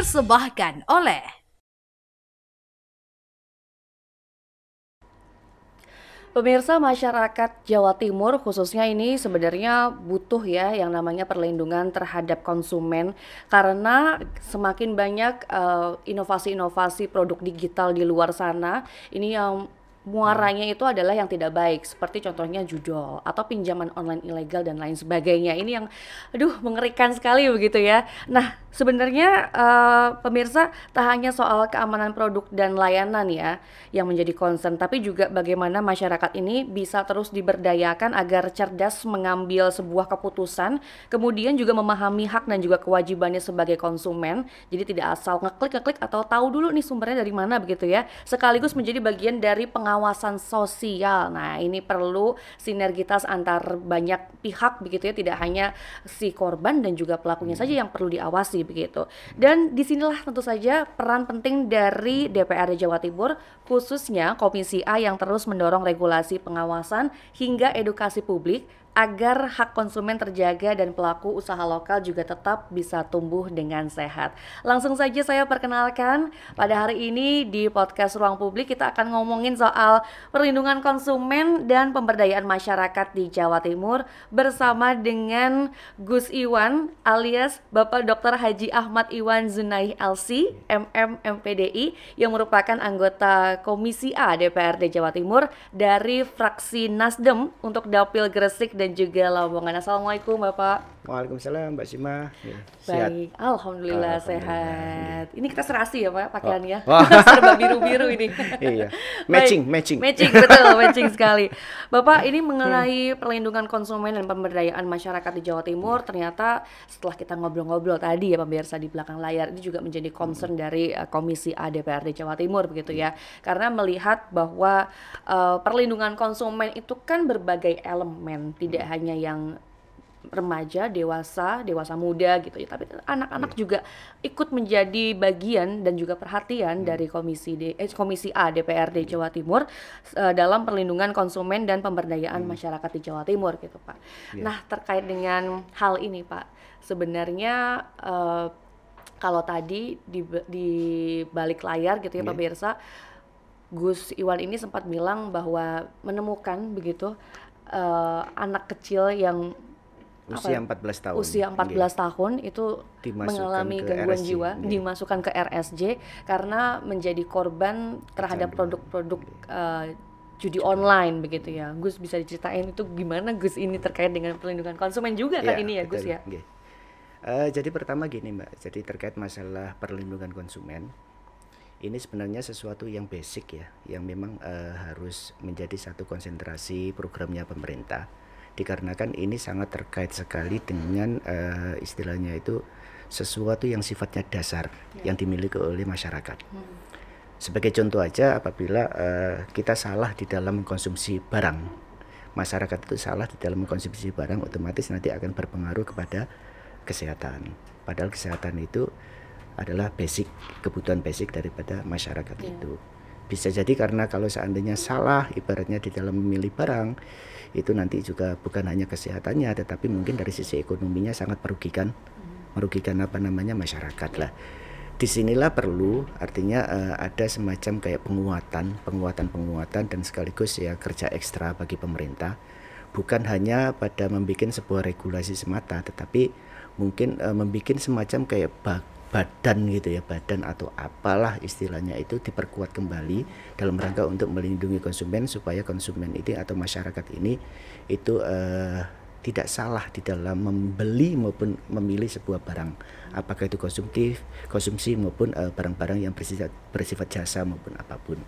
dipersembahkan oleh Pemirsa, masyarakat Jawa Timur khususnya ini sebenarnya butuh ya yang namanya perlindungan terhadap konsumen, karena semakin banyak inovasi-inovasi produk digital di luar sana ini yang muaranya itu adalah yang tidak baik, seperti contohnya judol atau pinjaman online ilegal dan lain sebagainya. Ini yang mengerikan sekali begitu ya. Nah, sebenarnya pemirsa, tak hanya soal keamanan produk dan layanan ya yang menjadi concern, tapi juga bagaimana masyarakat ini bisa terus diberdayakan agar cerdas mengambil sebuah keputusan, kemudian juga memahami hak dan juga kewajibannya sebagai konsumen. Jadi tidak asal ngeklik atau tahu dulu nih sumbernya dari mana begitu ya. Sekaligus menjadi bagian dari pengawasan sosial. Nah, ini perlu sinergitas antar banyak pihak begitu ya, tidak hanya si korban dan juga pelakunya saja yang perlu diawasi begitu. Dan disinilah tentu saja peran penting dari DPRD Jawa Timur, khususnya Komisi A yang terus mendorong regulasi pengawasan hingga edukasi publik agar hak konsumen terjaga dan pelaku usaha lokal juga tetap bisa tumbuh dengan sehat. Langsung saja saya perkenalkan, pada hari ini di podcast Ruang Publik kita akan ngomongin soal perlindungan konsumen dan pemberdayaan masyarakat di Jawa Timur bersama dengan Gus Iwan alias Bapak Dr. Haji Ahmad Iwan Zunaih LC, MM MPDI, yang merupakan anggota Komisi A DPRD Jawa Timur dari fraksi Nasdem untuk Dapil Gresik dan juga Lamongan. Assalamualaikum Bapak. Waalaikumsalam Mbak Sima. Ya, sehat. Baik, Alhamdulillah sehat. Ini kita serasi ya Pak pakaiannya. Oh. Serba biru-biru ini. Iya. Baik. Matching. Betul, matching sekali. Bapak, ini mengenai perlindungan konsumen dan pemberdayaan masyarakat di Jawa Timur, ternyata setelah kita ngobrol-ngobrol tadi ya pemirsa di belakang layar, ini juga menjadi concern dari Komisi A DPRD Jawa Timur begitu ya. Karena melihat bahwa perlindungan konsumen itu kan berbagai elemen, tidak hanya yang remaja, dewasa muda gitu ya, tapi anak-anak juga ikut menjadi bagian dan juga perhatian dari Komisi A DPRD Jawa Timur dalam perlindungan konsumen dan pemberdayaan masyarakat di Jawa Timur gitu Pak. Nah, terkait dengan hal ini Pak, sebenarnya kalau tadi di balik layar gitu ya pemirsa, Gus Iwan ini sempat bilang bahwa menemukan begitu anak kecil yang usia 14 tahun. Usia 14 tahun itu mengalami gangguan RSJ, jiwa, dimasukkan ke RSJ karena menjadi korban terhadap produk-produk judi online begitu ya. Gus, bisa diceritain itu gimana Gus ini terkait dengan perlindungan konsumen juga kan ini ya Gus ya? Jadi pertama gini Mbak, jadi terkait masalah perlindungan konsumen, ini sebenarnya sesuatu yang basic ya, yang memang harus menjadi satu konsentrasi programnya pemerintah. Dikarenakan ini sangat terkait sekali dengan istilahnya itu sesuatu yang sifatnya dasar yang dimiliki oleh masyarakat. Sebagai contoh aja, apabila kita salah di dalam mengkonsumsi barang, masyarakat itu salah di dalam mengkonsumsi barang, otomatis nanti akan berpengaruh kepada kesehatan. Padahal kesehatan itu adalah kebutuhan basic daripada masyarakat itu. Bisa jadi karena kalau seandainya salah ibaratnya di dalam memilih barang, itu nanti juga bukan hanya kesehatannya, tetapi mungkin dari sisi ekonominya sangat merugikan masyarakat lah. Disinilah perlu artinya ada semacam kayak penguatan dan sekaligus ya kerja ekstra bagi pemerintah, bukan hanya pada membuat sebuah regulasi semata, tetapi mungkin membuat semacam kayak badan gitu ya, badan atau apalah istilahnya itu diperkuat kembali dalam rangka untuk melindungi konsumen, supaya konsumen itu atau masyarakat ini itu tidak salah di dalam membeli maupun memilih sebuah barang, apakah itu konsumsi maupun barang-barang yang bersifat jasa maupun apapun.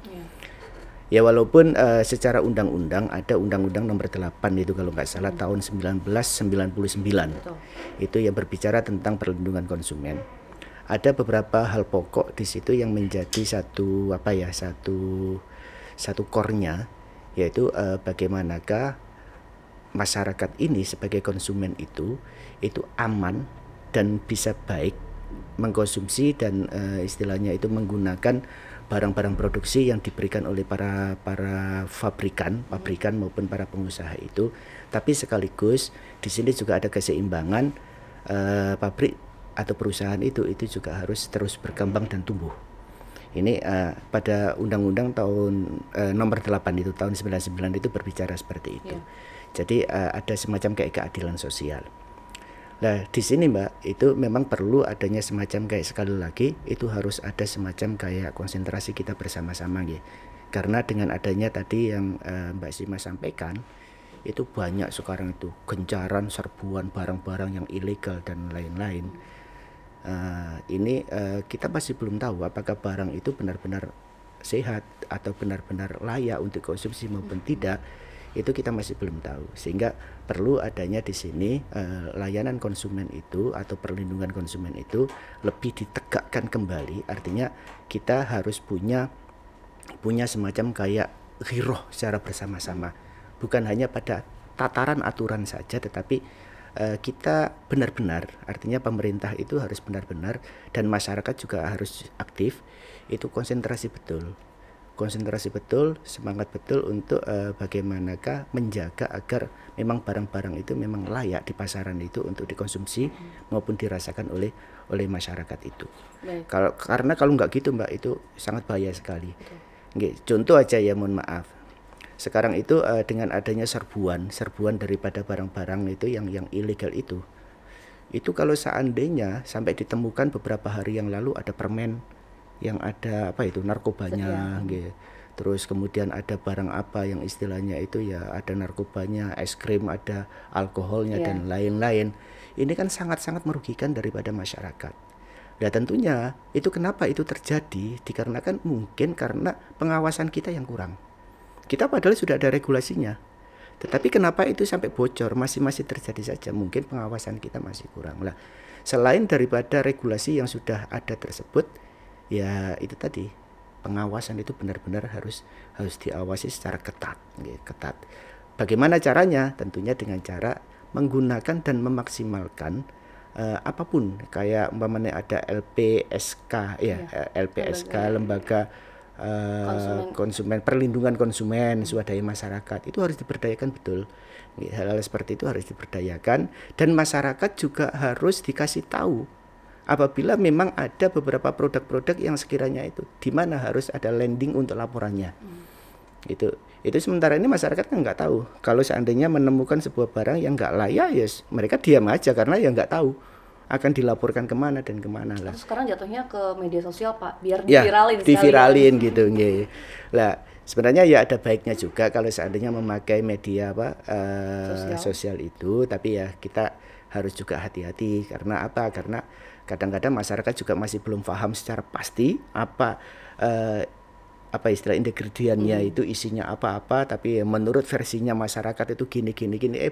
Ya walaupun secara undang-undang ada Undang-Undang Nomor 8 itu kalau nggak salah tahun 1999. Betul. Itu yang berbicara tentang perlindungan konsumen. Ada beberapa hal pokok di situ yang menjadi satu core-nya, yaitu bagaimanakah masyarakat ini sebagai konsumen itu aman dan bisa baik mengkonsumsi dan istilahnya itu menggunakan barang-barang produksi yang diberikan oleh para pabrikan maupun para pengusaha itu. Tapi sekaligus di sini juga ada keseimbangan pabrik atau perusahaan itu juga harus terus berkembang dan tumbuh. Ini pada Undang-Undang tahun nomor 8 itu tahun 99 itu berbicara seperti itu. Jadi ada semacam kayak keadilan sosial. Nah di sini Mbak itu memang perlu adanya semacam kayak sekali lagi itu harus ada semacam kayak konsentrasi kita bersama-sama gitu. Karena dengan adanya tadi yang Mbak Sima sampaikan itu banyak sekarang itu gencaran serbuan barang-barang yang ilegal dan lain-lain. Ini kita masih belum tahu apakah barang itu benar-benar sehat atau benar-benar layak untuk konsumsi maupun tidak. Itu kita masih belum tahu, sehingga perlu adanya di sini layanan konsumen itu atau perlindungan konsumen itu lebih ditegakkan kembali. Artinya kita harus punya semacam kayak ghiroh secara bersama-sama, bukan hanya pada tataran aturan saja, tetapi kita benar-benar, artinya pemerintah itu harus benar-benar dan masyarakat juga harus aktif, itu konsentrasi betul, semangat betul untuk bagaimanakah menjaga agar memang barang-barang itu memang layak di pasaran itu untuk dikonsumsi maupun dirasakan oleh masyarakat itu. Karena kalau nggak gitu Mbak itu sangat bahaya sekali. Contoh aja ya, mohon maaf. Sekarang itu dengan adanya serbuan daripada barang-barang itu yang ilegal itu kalau seandainya sampai ditemukan beberapa hari yang lalu ada permen yang ada narkobanya gitu. Terus kemudian ada barang apa yang istilahnya itu ya ada narkobanya, es krim, ada alkoholnya dan lain-lain. Ini kan sangat-sangat merugikan daripada masyarakat. Nah tentunya itu kenapa itu terjadi dikarenakan mungkin karena pengawasan kita yang kurang. Kita padahal sudah ada regulasinya, tetapi kenapa itu sampai bocor masih terjadi saja? Mungkin pengawasan kita masih kurang lah. Selain daripada regulasi yang sudah ada tersebut, ya itu tadi pengawasan itu benar-benar harus diawasi secara ketat. Bagaimana caranya? Tentunya dengan cara menggunakan dan memaksimalkan apapun kayak umpamanya ada LPSK lembaga konsumen, perlindungan konsumen, swadaya masyarakat itu harus diberdayakan betul. Hal-hal seperti itu harus diberdayakan dan masyarakat juga harus dikasih tahu apabila memang ada beberapa produk-produk yang sekiranya itu di mana harus ada landing untuk laporannya. Itu sementara ini masyarakat kan nggak tahu. Kalau seandainya menemukan sebuah barang yang nggak layak, ya mereka diam aja karena ya nggak tahu akan dilaporkan kemana dan kemana lah. Sekarang jatuhnya ke media sosial Pak, biar diviralin gitu. Lah sebenarnya ya ada baiknya juga kalau seandainya memakai media sosial itu, tapi ya kita harus juga hati-hati karena apa? Karena kadang-kadang masyarakat juga masih belum paham secara pasti apa istilah ingredientnya itu isinya apa-apa, tapi menurut versinya masyarakat itu gini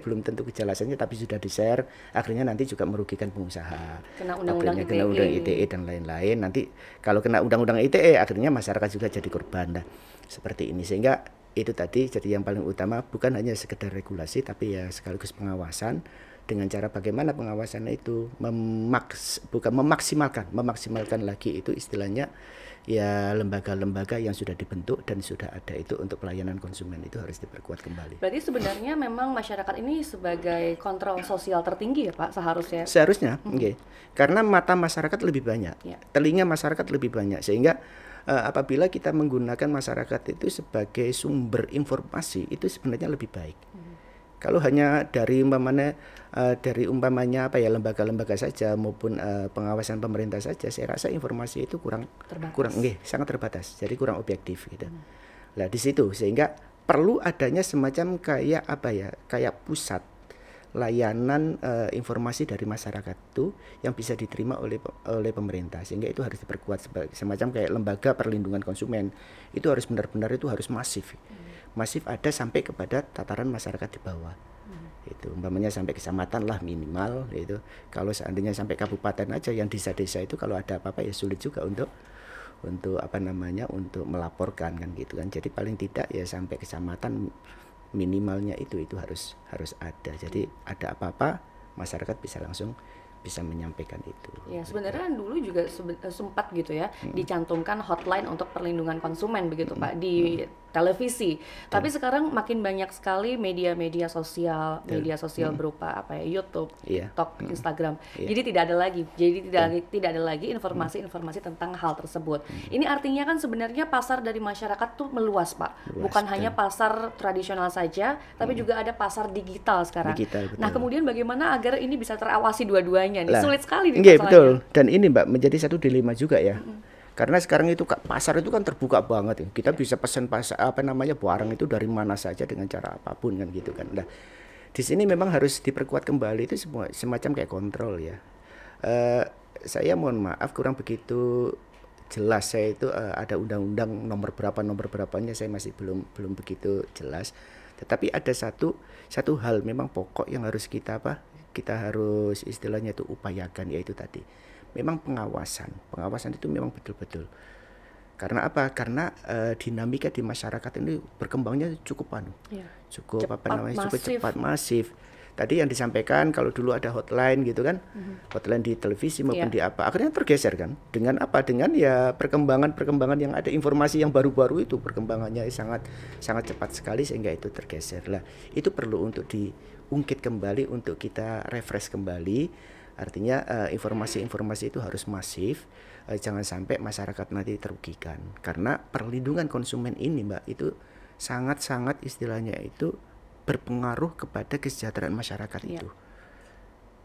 belum tentu kejelasannya, tapi sudah di-share akhirnya nanti juga merugikan pengusaha, kena undang-undang ITE dan lain-lain. Nanti kalau kena undang-undang ITE akhirnya masyarakat juga jadi korban seperti ini. Sehingga itu tadi jadi yang paling utama bukan hanya sekedar regulasi tapi ya sekaligus pengawasan dengan cara bagaimana pengawasannya itu memaksimalkan lagi itu istilahnya ya lembaga-lembaga yang sudah dibentuk dan sudah ada itu untuk pelayanan konsumen itu harus diperkuat kembali. Berarti sebenarnya memang masyarakat ini sebagai kontrol sosial tertinggi ya Pak seharusnya? Seharusnya, karena mata masyarakat lebih banyak, telinga masyarakat lebih banyak, sehingga apabila kita menggunakan masyarakat itu sebagai sumber informasi itu sebenarnya lebih baik. Kalau hanya dari umpamanya lembaga-lembaga saja maupun pengawasan pemerintah saja, saya rasa informasi itu sangat terbatas, jadi kurang objektif gitu. Nah di situ sehingga perlu adanya semacam kayak pusat layanan informasi dari masyarakat itu yang bisa diterima oleh pemerintah, sehingga itu harus diperkuat semacam kayak lembaga perlindungan konsumen itu harus benar-benar itu harus masif ada sampai kepada tataran masyarakat di bawah. Itu umpamanya sampai kecamatan lah minimal itu. Kalau seandainya sampai kabupaten aja yang desa-desa itu kalau ada apa-apa ya sulit juga untuk untuk melaporkan kan gitu kan. Jadi paling tidak ya sampai kecamatan minimalnya itu harus ada. Jadi ada apa-apa masyarakat bisa langsung bisa menyampaikan itu. Ya, sebenarnya dulu juga sempat gitu ya dicantumkan hotline untuk perlindungan konsumen begitu Pak di televisi. Tapi sekarang makin banyak sekali media sosial berupa apa ya, YouTube, TikTok, Instagram. Jadi tidak ada lagi informasi-informasi tentang hal tersebut. Ini artinya kan sebenarnya pasar dari masyarakat tuh meluas, Pak. Bukan hanya pasar tradisional saja, tapi juga ada pasar digital sekarang. Nah, kemudian bagaimana agar ini bisa terawasi dua-duanya nih? Sulit sekali nih masalahnya. Betul. Dan ini Mbak menjadi satu dilema juga ya. Karena sekarang itu pasar itu kan terbuka banget ya. Kita bisa pesan barang itu dari mana saja dengan cara apapun kan gitu kan. Nah, di sini memang harus diperkuat kembali itu semacam kayak kontrol ya. Saya mohon maaf kurang begitu jelas, saya itu ada undang-undang nomor berapanya saya masih belum begitu jelas. Tetapi ada satu hal memang pokok yang harus kita harus istilahnya itu upayakan, yaitu tadi memang pengawasan itu memang betul-betul. Karena apa? Karena dinamika di masyarakat ini berkembangnya cukup cepat, masif. Tadi yang disampaikan kalau dulu ada hotline gitu kan, hotline di televisi maupun di apa, akhirnya tergeser kan. Dengan apa? Dengan ya perkembangan yang ada, informasi yang baru-baru itu perkembangannya sangat cepat sekali sehingga itu tergeser. Lah, itu perlu untuk diungkit kembali, untuk kita refresh kembali. Artinya informasi-informasi itu harus masif, jangan sampai masyarakat nanti terugikan. Karena perlindungan konsumen ini Mbak itu sangat-sangat istilahnya itu berpengaruh kepada kesejahteraan masyarakat itu.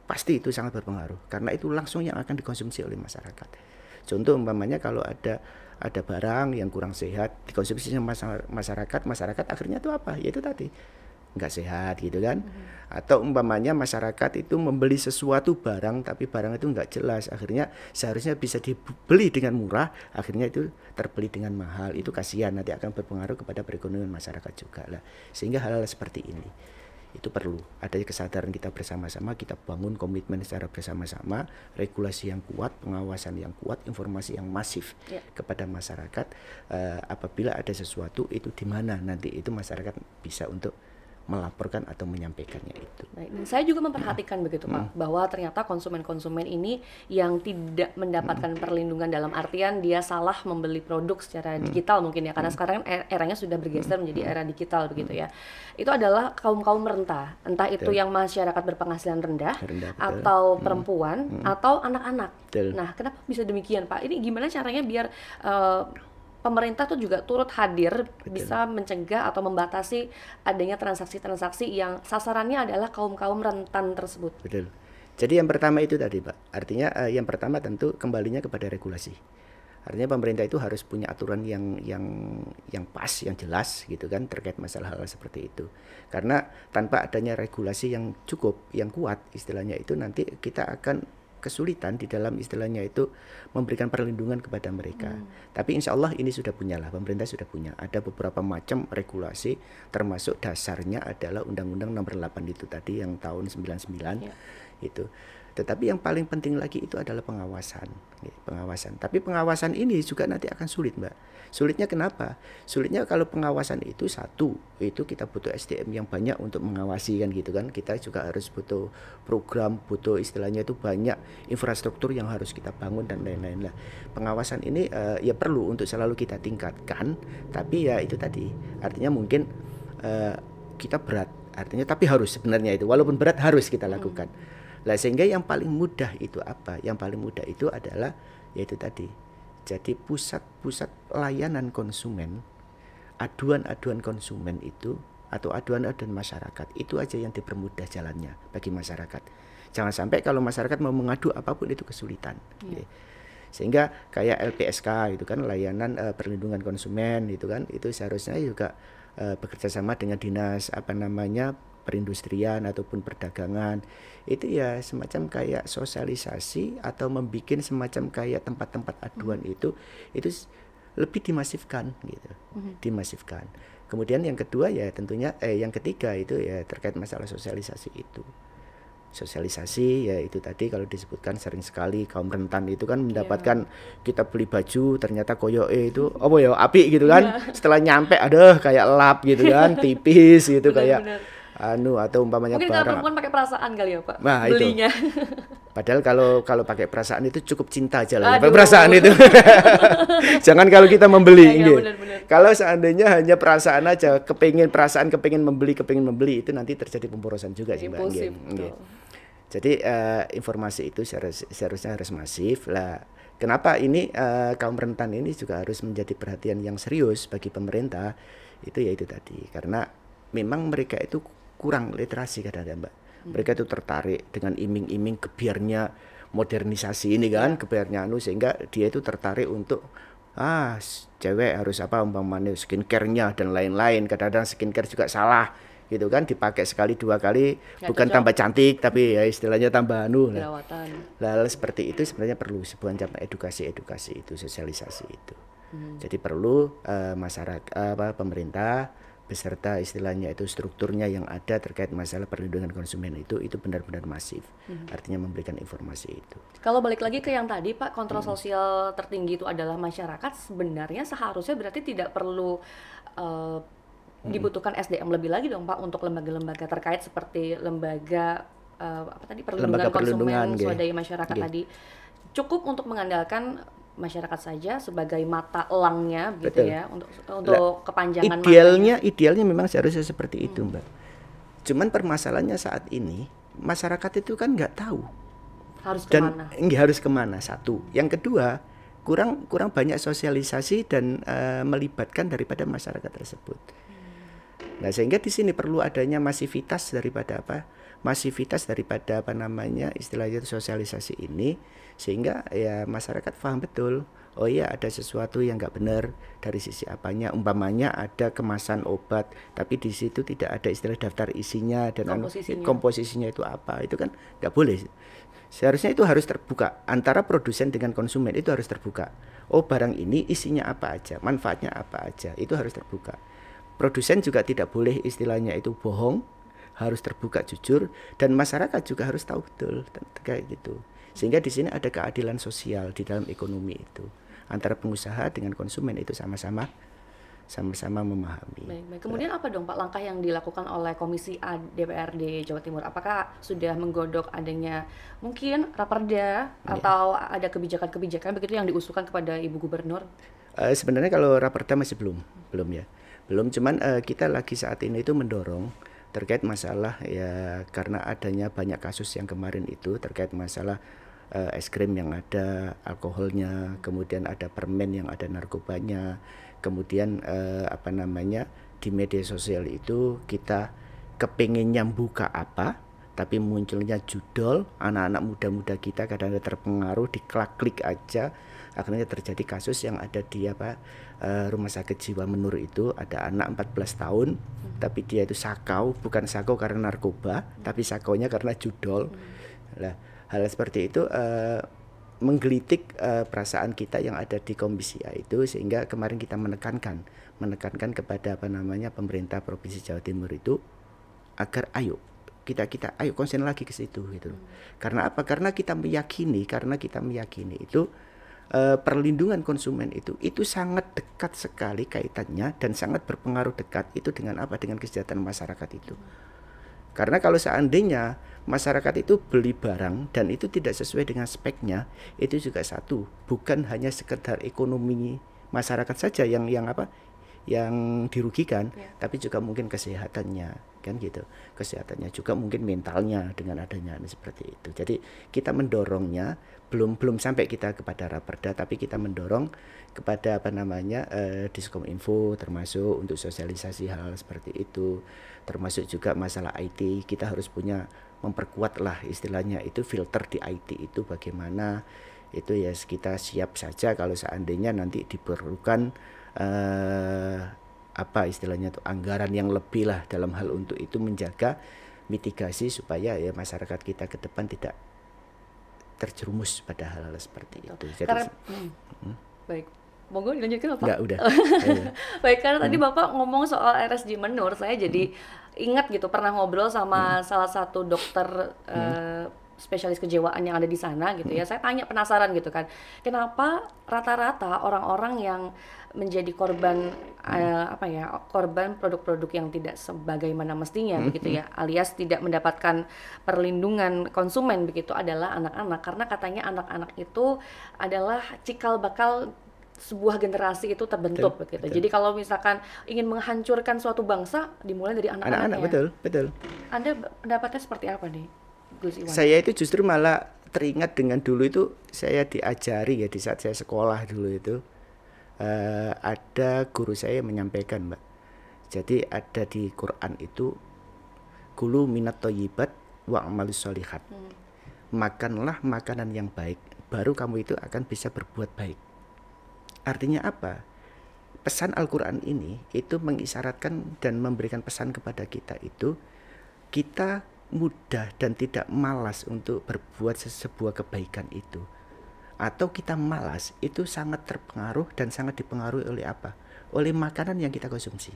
Pasti itu sangat berpengaruh karena itu langsung yang akan dikonsumsi oleh masyarakat. Contoh umpamanya kalau ada barang yang kurang sehat dikonsumsi sama masyarakat akhirnya itu apa? Yaitu tadi nggak sehat gitu kan. Atau umpamanya masyarakat itu membeli sesuatu barang tapi barang itu nggak jelas, akhirnya seharusnya bisa dibeli dengan murah, akhirnya itu terbeli dengan mahal. Itu kasihan, nanti akan berpengaruh kepada perekonomian masyarakat juga lah. Sehingga hal-hal seperti ini itu perlu ada kesadaran kita bersama-sama, kita bangun komitmen secara bersama-sama, regulasi yang kuat, pengawasan yang kuat, informasi yang masif kepada masyarakat. Apabila ada sesuatu itu di mana nanti itu masyarakat bisa untuk melaporkan atau menyampaikannya itu. Baik, dan saya juga memperhatikan begitu Pak, bahwa ternyata konsumen-konsumen ini yang tidak mendapatkan perlindungan dalam artian dia salah membeli produk secara digital mungkin ya, karena sekarang eranya sudah bergeser menjadi era digital begitu ya. Itu adalah kaum renta, entah itu yang masyarakat berpenghasilan rendah atau perempuan atau anak-anak. Nah, kenapa bisa demikian Pak? Ini gimana caranya biar pemerintah tuh juga turut hadir, bisa mencegah atau membatasi adanya transaksi-transaksi yang sasarannya adalah kaum-kaum rentan tersebut. Betul. Jadi yang pertama itu tadi Pak, artinya yang pertama tentu kembalinya kepada regulasi. Artinya pemerintah itu harus punya aturan yang pas, yang jelas gitu kan terkait masalah hal seperti itu. Karena tanpa adanya regulasi yang cukup, yang kuat istilahnya itu nanti kita akan kesulitan di dalam istilahnya itu memberikan perlindungan kepada mereka. Tapi insya Allah ini sudah punya lah, pemerintah sudah punya. Ada beberapa macam regulasi, termasuk dasarnya adalah Undang-Undang Nomor 8 itu tadi yang tahun 99 itu. Tetapi yang paling penting lagi itu adalah pengawasan. Tapi pengawasan ini juga nanti akan sulit Mbak. Sulitnya kenapa? Sulitnya kalau pengawasan itu satu, itu kita butuh SDM yang banyak untuk mengawasi kan gitu kan. Kita juga harus butuh program, butuh istilahnya itu banyak infrastruktur yang harus kita bangun dan lain-lain lah. Pengawasan ini ya perlu untuk selalu kita tingkatkan. Tapi ya itu tadi, artinya mungkin kita berat, artinya tapi harus sebenarnya itu, walaupun berat harus kita lakukan. Lah sehingga yang paling mudah itu apa? Yang paling mudah itu adalah yaitu tadi. Jadi pusat-pusat layanan konsumen, aduan-aduan konsumen itu atau aduan-aduan masyarakat itu aja yang dipermudah jalannya bagi masyarakat. Jangan sampai kalau masyarakat mau mengadu apapun itu kesulitan. Sehingga kayak LPSK itu kan layanan perlindungan konsumen itu kan, itu seharusnya juga bekerja sama dengan dinas perindustrian ataupun perdagangan, itu ya semacam kayak sosialisasi atau membuat semacam kayak tempat-tempat aduan itu lebih dimasifkan gitu, dimasifkan. Kemudian yang kedua ya tentunya yang ketiga itu ya terkait masalah sosialisasi itu. Sosialisasi ya itu tadi kalau disebutkan sering sekali kaum rentan itu kan mendapatkan kita beli baju ternyata koyoke itu apa ya api gitu kan, setelah nyampe aduh kayak lap gitu kan, tipis gitu kayak atau umpamanya mungkin barang. Mungkin perempuan pakai perasaan kali ya Pak, Nah, belinya. Padahal kalau pakai perasaan itu cukup cinta aja lah, pakai Aduh. perasaan itu. Jangan kalau kita membeli, Ya, nggih. benar-benar. Kalau seandainya hanya perasaan aja, kepingin membeli itu nanti terjadi pemborosan juga sih, Mbak. Nggih, Impulsif, nggih. betul. Jadi informasi itu seharusnya harus masif lah. Kenapa ini kaum rentan ini juga harus menjadi perhatian yang serius bagi pemerintah, itu yaitu tadi karena memang mereka itu kurang literasi kadang-kadang, Mbak. Mereka itu tertarik dengan iming-iming gebiarnya modernisasi ini kan, gebiarnya sehingga dia itu tertarik untuk cewek harus apa umpamanya skincare-nya dan lain-lain. Kadang-kadang skincare juga salah gitu kan, dipakai sekali dua kali bukan cocok. tambah cantik tapi ya istilahnya tambah lah. Jerawatan. Hal seperti itu sebenarnya perlu sebuah edukasi itu, sosialisasi itu. Jadi perlu masyarakat pemerintah beserta istilahnya itu strukturnya yang ada terkait masalah perlindungan konsumen itu benar-benar masif. Artinya memberikan informasi itu. Kalau balik lagi ke yang tadi Pak, kontrol sosial tertinggi itu adalah masyarakat, sebenarnya seharusnya berarti tidak perlu dibutuhkan SDM lebih lagi dong Pak untuk lembaga-lembaga terkait seperti lembaga apa tadi perlindungan Lembaga perlindungan, konsumen, nggih. swadaya masyarakat Nggih. tadi. Cukup untuk mengandalkan masyarakat saja sebagai mata elangnya gitu Betul. ya untuk kepanjangan Idealnya memang seharusnya seperti itu, Mbak. Cuman permasalahannya saat ini masyarakat itu kan nggak tahu harus dan kemana. nggak harus kemana, satu. Yang kedua kurang banyak sosialisasi dan melibatkan daripada masyarakat tersebut. Nah sehingga di sini perlu adanya masivitas daripada apa namanya istilahnya sosialisasi ini, sehingga ya masyarakat paham betul. Oh iya ada sesuatu yang nggak benar dari sisi apanya, umpamanya ada kemasan obat tapi di situ tidak ada istilah daftar isinya dan komposisinya itu apa, itu kan nggak boleh. Seharusnya itu harus terbuka antara produsen dengan konsumen, itu harus terbuka. Oh barang ini isinya apa aja, manfaatnya apa aja, itu harus terbuka. Produsen juga tidak boleh istilahnya itu bohong, harus terbuka jujur, dan masyarakat juga harus tahu betul kayak gitu. Sehingga di sini ada keadilan sosial di dalam ekonomi itu antara pengusaha dengan konsumen itu sama-sama memahami. Baik. Kemudian apa dong Pak langkah yang dilakukan oleh Komisi A DPRD Jawa Timur? Apakah sudah menggodok adanya mungkin raperda atau ada kebijakan-kebijakan begitu yang diusulkan kepada Ibu Gubernur? Sebenarnya kalau raperda masih belum ya. Belum, cuman kita lagi saat ini itu mendorong terkait masalah ya karena adanya banyak kasus yang kemarin itu terkait masalah es krim yang ada alkoholnya, kemudian ada permen yang ada narkobanya, kemudian di media sosial itu kita kepengennya buka apa tapi munculnya judul, anak-anak muda-muda kita kadang-kadang terpengaruh diklik aja, akhirnya terjadi kasus yang ada di rumah sakit jiwa Menur itu ada anak 14 tahun tapi dia itu bukan sakau karena narkoba tapi sakaunya karena judul. Nah, hal seperti itu menggelitik perasaan kita yang ada di Komisi A itu, sehingga kemarin kita menekankan kepada pemerintah Provinsi Jawa Timur itu agar kita ayo konsen lagi ke situ gitu. Karena apa? Karena kita meyakini itu perlindungan konsumen itu sangat dekat sekali kaitannya dan sangat berpengaruh dekat itu dengan kesejahteraan masyarakat itu. Karena kalau seandainya masyarakat itu beli barang dan itu tidak sesuai dengan speknya, itu juga bukan hanya sekedar ekonomi masyarakat saja yang dirugikan, tapi juga mungkin kesehatannya, kan gitu. Kesehatannya juga mungkin mentalnya dengan adanya seperti itu. Jadi kita mendorongnya belum sampai kita kepada raperda, tapi kita mendorong kepada Diskominfo termasuk untuk sosialisasi hal seperti itu, termasuk juga masalah IT. Kita harus memperkuat lah istilahnya itu filter di IT itu bagaimana itu ya, kita siap saja kalau seandainya nanti diperlukan istilahnya itu anggaran yang lebih lah dalam hal untuk itu menjaga mitigasi supaya ya masyarakat kita ke depan tidak terjerumus pada hal-hal seperti itu. Jadi, baik, monggo dilanjutkan Bapak. Enggak, udah. Baik, karena tadi Bapak ngomong soal RSJ Menur, saya jadi ingat gitu pernah ngobrol sama salah satu dokter spesialis kejiwaan yang ada di sana gitu ya. Saya tanya, penasaran gitu kan. Kenapa rata-rata orang-orang yang menjadi korban korban produk-produk yang tidak sebagaimana mestinya begitu ya, alias tidak mendapatkan perlindungan konsumen begitu, adalah anak-anak, karena katanya anak-anak itu adalah cikal bakal sebuah generasi itu terbentuk begitu. Jadi kalau misalkan ingin menghancurkan suatu bangsa, dimulai dari Anak-anak, anak-anaknya. betul. Anda pendapatnya seperti apa nih, Gus Iwan? Saya itu justru malah teringat dengan dulu itu saya diajari ya di saat saya sekolah dulu itu, ada guru saya yang menyampaikan, Mbak. Jadi ada di Quran itu, kulu minat thayyibat wa amalus sholihat. Makanlah makanan yang baik, baru kamu itu akan bisa berbuat baik. Artinya apa? Pesan Al-Quran ini itu mengisyaratkan dan memberikan pesan kepada kita itu, kita mudah dan tidak malas untuk berbuat sebuah kebaikan itu. Atau kita malas, itu sangat terpengaruh dan sangat dipengaruhi oleh apa? Oleh makanan yang kita konsumsi.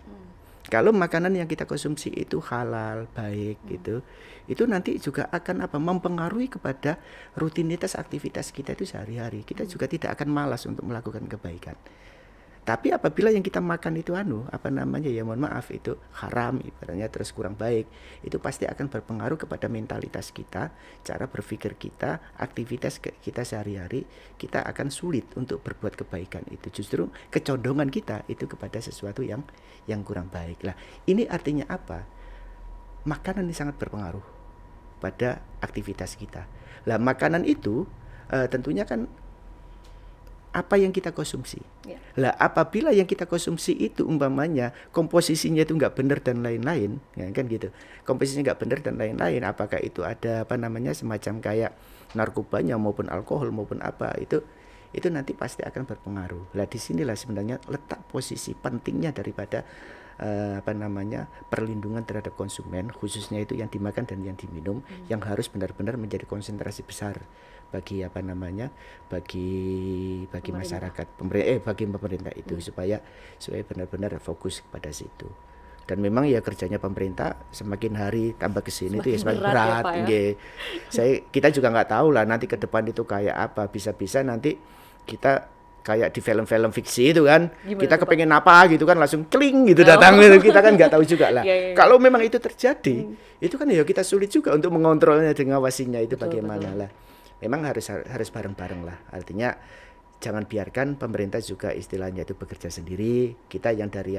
Kalau makanan yang kita konsumsi itu halal, baik gitu, itu nanti juga akan mempengaruhi kepada rutinitas aktivitas kita itu sehari-hari. Kita juga tidak akan malas untuk melakukan kebaikan. Tapi apabila yang kita makan itu mohon maaf, itu haram ibaratnya, terus kurang baik, itu pasti akan berpengaruh kepada mentalitas kita, cara berpikir kita, aktivitas kita sehari-hari. Kita akan sulit untuk berbuat kebaikan itu. Justru kecondongan kita itu kepada sesuatu yang kurang baik. Lah, ini artinya apa? Makanan ini sangat berpengaruh pada aktivitas kita. Lah, makanan itu tentunya kan apa yang kita konsumsi. Lah, apabila yang kita konsumsi itu umpamanya komposisinya itu nggak benar dan lain-lain, ya kan gitu. Komposisinya nggak benar dan lain-lain, apakah itu ada semacam kayak narkobanya maupun alkohol maupun apa, itu nanti pasti akan berpengaruh. Lah, disinilah sebenarnya letak posisi pentingnya daripada perlindungan terhadap konsumen, khususnya itu yang dimakan dan yang diminum, yang harus benar-benar menjadi konsentrasi besar bagi bagi masyarakat, bagi pemerintah itu, supaya benar-benar fokus pada situ. Dan memang ya kerjanya pemerintah semakin hari tambah kesini itu ya semakin berat. Kita juga nggak tahu lah nanti ke depan itu kayak apa. Bisa-bisa nanti kita kayak di film-film fiksi itu kan, kita kepengen apa gitu kan langsung kling gitu datang, kita kan nggak tahu juga lah. Kalau memang itu terjadi, itu kan ya kita sulit juga untuk mengontrolnya dan ngawasinya itu bagaimana lah. Memang harus bareng-bareng lah. Artinya jangan biarkan pemerintah juga istilahnya itu bekerja sendiri. Kita yang dari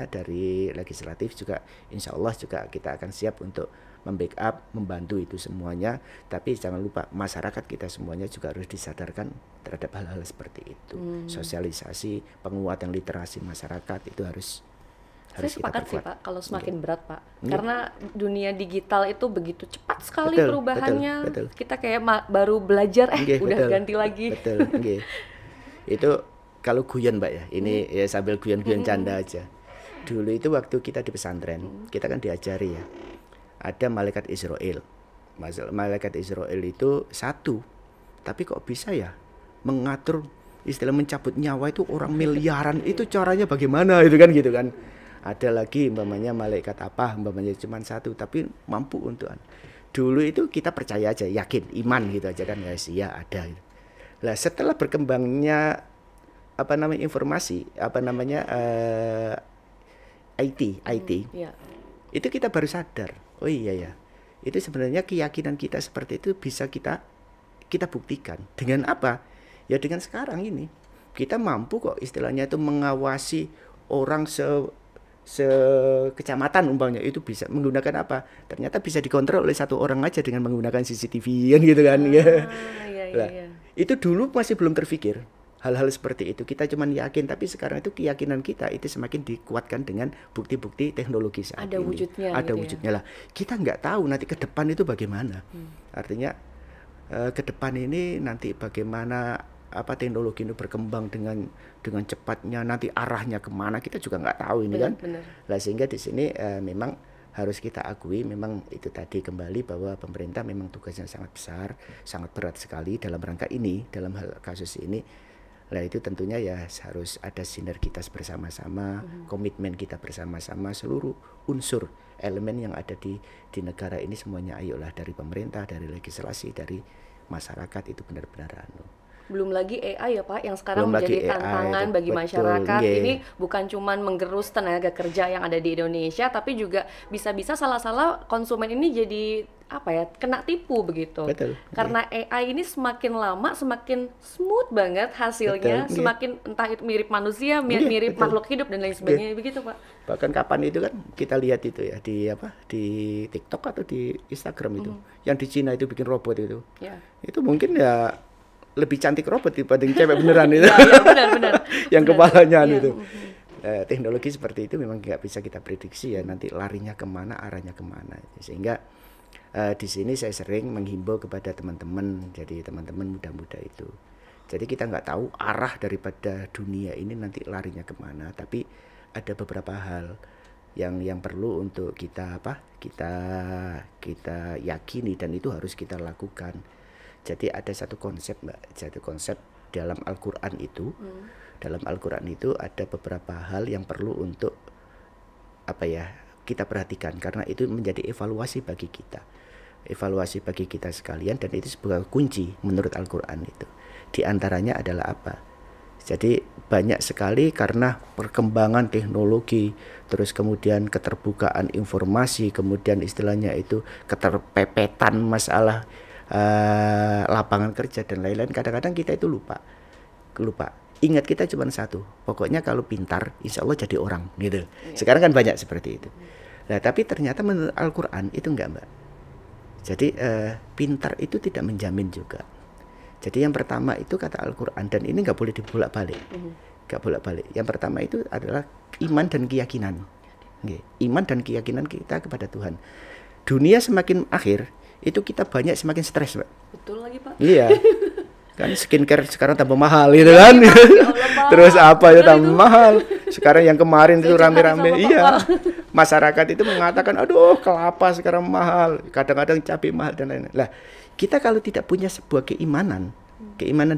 dari legislatif juga insya Allah juga kita akan siap untuk membackup, membantu itu semuanya. Tapi jangan lupa masyarakat kita semuanya juga harus disadarkan terhadap hal-hal seperti itu. Sosialisasi, penguatan literasi masyarakat itu harus Saya sepakat sih Pak, kalau semakin berat Pak, karena dunia digital itu begitu cepat sekali perubahannya. Betul. Kita kayak baru belajar, udah ganti lagi. Itu kalau guyon Mbak ya, ini ya sambil guyon-guyon canda aja. Dulu itu waktu kita di pesantren, kita kan diajari ya, ada malaikat Israel. Malaikat Israel itu satu, tapi kok bisa ya mengatur, istilah mencabut nyawa itu orang miliaran, itu caranya bagaimana itu kan gitu kan. Ada lagi malaikat cuma satu tapi mampu untuk. Dulu itu kita percaya aja, yakin, iman gitu aja kan, ya ada gitu. Lah, setelah berkembangnya informasi IT itu kita baru sadar, oh iya ya, itu sebenarnya keyakinan kita seperti itu bisa kita buktikan dengan apa ya, dengan sekarang ini kita mampu kok istilahnya itu mengawasi orang sekecamatan umpamanya, itu bisa menggunakan apa, ternyata bisa dikontrol oleh satu orang aja dengan menggunakan CCTV kan gitu kan. Itu dulu masih belum terfikir hal-hal seperti itu, kita cuman yakin, tapi sekarang itu keyakinan kita itu semakin dikuatkan dengan bukti-bukti teknologi saat ada ini. wujudnya ada wujudnya lah. Kita nggak tahu nanti ke depan itu bagaimana. Artinya ke depan ini nanti bagaimana teknologi itu berkembang dengan cepatnya, nanti arahnya kemana kita juga nggak tahu ini kan. Lah, sehingga di sini memang harus kita akui, memang itu tadi kembali bahwa pemerintah memang tugasnya sangat besar, sangat berat sekali dalam rangka ini, dalam hal kasus ini. Nah itu tentunya ya harus ada sinergitas bersama-sama, komitmen kita bersama-sama, seluruh unsur elemen yang ada di negara ini semuanya, ayolah, dari pemerintah, dari legislasi, dari masyarakat, itu benar-benar Belum lagi AI ya Pak, yang sekarang belum lagi menjadi AI, tantangan bagi betul, masyarakat. nggih. Ini bukan cuman menggerus tenaga kerja yang ada di Indonesia, tapi juga bisa-bisa salah-salah konsumen ini jadi apa ya, kena tipu begitu. Betul, Karena AI ini semakin lama semakin smooth banget hasilnya, betul, nggih. semakin entah itu mirip manusia, Nggih, mirip betul. makhluk hidup dan lain sebagainya begitu Pak. Bahkan kapan itu kan kita lihat itu ya di di TikTok atau di Instagram itu, yang di Cina itu bikin robot itu, Ya. itu mungkin ya lebih cantik robot dibanding cewek beneran itu. Ya, benar-benar. Yang Benar. kepalanya Iya, itu. Teknologi seperti itu memang nggak bisa kita prediksi ya, nanti larinya kemana, arahnya kemana. Sehingga di sini saya sering menghimbau kepada teman-teman, jadi teman-teman muda-muda itu. Jadi kita nggak tahu arah daripada dunia ini nanti larinya kemana, tapi ada beberapa hal yang perlu untuk kita kita yakini, dan itu harus kita lakukan. Jadi ada satu konsep Mbak, satu konsep dalam Al-Quran itu. Dalam Al-Quran itu ada beberapa hal yang perlu untuk kita perhatikan, karena itu menjadi evaluasi bagi kita. Evaluasi bagi kita sekalian, dan itu sebuah kunci menurut Al-Quran itu. Di antaranya adalah apa? Jadi banyak sekali karena perkembangan teknologi, terus kemudian keterbukaan informasi, kemudian istilahnya itu keterpepetan masalah lapangan kerja dan lain-lain. Kadang-kadang kita itu lupa. Ingat kita cuma satu, pokoknya kalau pintar insya Allah jadi orang gitu. Sekarang kan banyak seperti itu. Nah tapi ternyata menurut Al-Quran itu enggak Mbak. Jadi pintar itu tidak menjamin juga. Jadi yang pertama itu kata Al-Quran, dan ini nggak boleh dibolak-balik, nggak bolak-balik. Yang pertama itu adalah iman dan keyakinan. Iman dan keyakinan kita kepada Tuhan. Dunia semakin akhir itu kita banyak semakin stres Mbak. Betul lagi Pak. Iya. Kan skincare sekarang tambah mahal gitu kan. Ya Allah, Terus apa ya benar tambah itu. mahal. Sekarang yang kemarin itu Saya curhat rame-rame, sama iya. Bapak. Masyarakat itu mengatakan, aduh kelapa sekarang mahal, kadang-kadang cabai mahal dan lain-lain. Lah, kita kalau tidak punya sebuah keimanan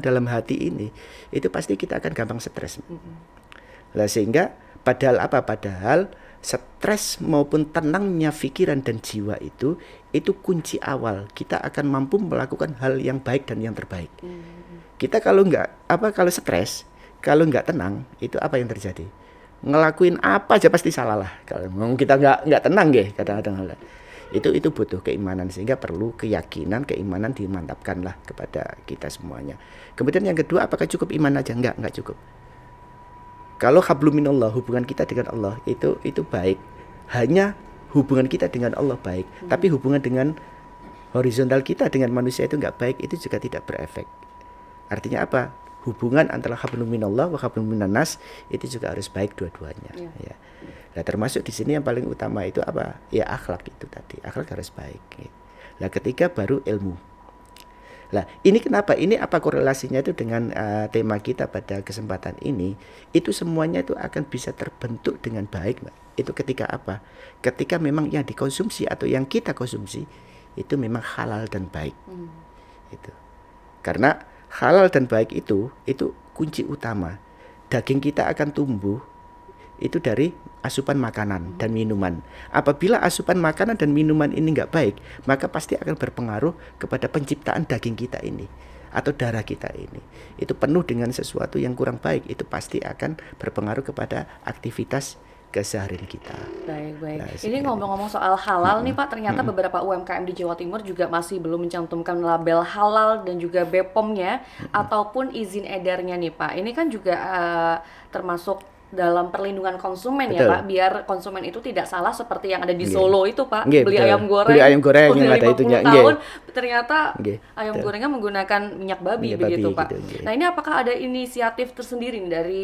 dalam hati ini, itu pasti kita akan gampang stres. Lah sehingga padahal stres maupun tenangnya pikiran dan jiwa itu kunci awal kita akan mampu melakukan hal yang baik dan yang terbaik. Kita kalau kalau stres, kalau nggak tenang, itu apa yang terjadi? Ngelakuin apa aja pasti salah lah. Kalau kita nggak tenang kadang-kadang itu butuh keimanan, sehingga perlu keimanan dimantapkan lah kepada kita semuanya. Kemudian yang kedua, apakah cukup iman aja? Nggak cukup. Kalau hablum minallah, hubungan kita dengan Allah itu baik, hanya hubungan kita dengan Allah baik, tapi hubungan dengan horizontal kita dengan manusia itu nggak baik, itu juga tidak berefek. Artinya apa? Hubungan antara hablum minallah wa hablum minannas itu juga harus baik dua-duanya. Ya. Nah, termasuk di sini yang paling utama itu apa? Ya akhlak itu tadi, akhlak harus baik. Nah, ketiga baru ilmu. Nah, ini kenapa? Ini apa korelasinya itu dengan tema kita pada kesempatan ini? Itu semuanya itu akan bisa terbentuk dengan baik, Mbak. Itu ketika apa? Ketika memang yang dikonsumsi atau yang kita konsumsi itu memang halal dan baik. Itu. Karena halal dan baik itu kunci utama. Daging kita akan tumbuh itu dari asupan makanan dan minuman. Apabila asupan makanan dan minuman ini nggak baik, maka pasti akan berpengaruh kepada penciptaan daging kita ini atau darah kita ini. Itu penuh dengan sesuatu yang kurang baik, itu pasti akan berpengaruh kepada aktivitas keseharian kita. Baik. Nah, Ini ngomong-ngomong soal halal nih Pak, ternyata beberapa UMKM di Jawa Timur juga masih belum mencantumkan label halal dan juga BPOM-nya ataupun izin edarnya nih Pak. Ini kan juga termasuk dalam perlindungan konsumen. Betul. Ya Pak, biar konsumen itu tidak salah seperti yang ada di Nggih. Solo itu Pak. Nggih, Beli betul. ayam goreng, Beli ayam goreng yang udah ada 50 itunya. tahun, Nggih. ternyata Nggih, ayam betul. gorengnya menggunakan minyak babi Minyak begitu babi Pak. gitu, nggih. Nah, ini apakah ada inisiatif tersendiri nih dari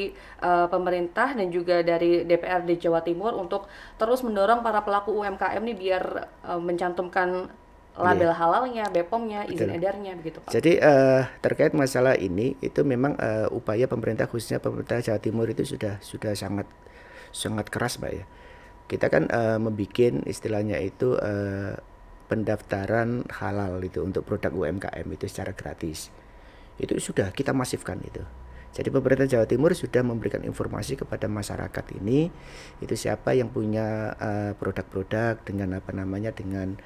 pemerintah dan juga dari DPRD Jawa Timur untuk terus mendorong para pelaku UMKM nih biar mencantumkan label halalnya, BPOM-nya, izin edarnya begitu Pak. Jadi terkait masalah ini itu memang upaya pemerintah, khususnya pemerintah Jawa Timur itu sudah sangat keras Mbak ya. Kita kan membuat istilahnya itu pendaftaran halal itu untuk produk UMKM itu secara gratis. Itu sudah kita masifkan itu. Jadi pemerintah Jawa Timur sudah memberikan informasi kepada masyarakat ini, itu siapa yang punya produk-produk dengan apa namanya dengan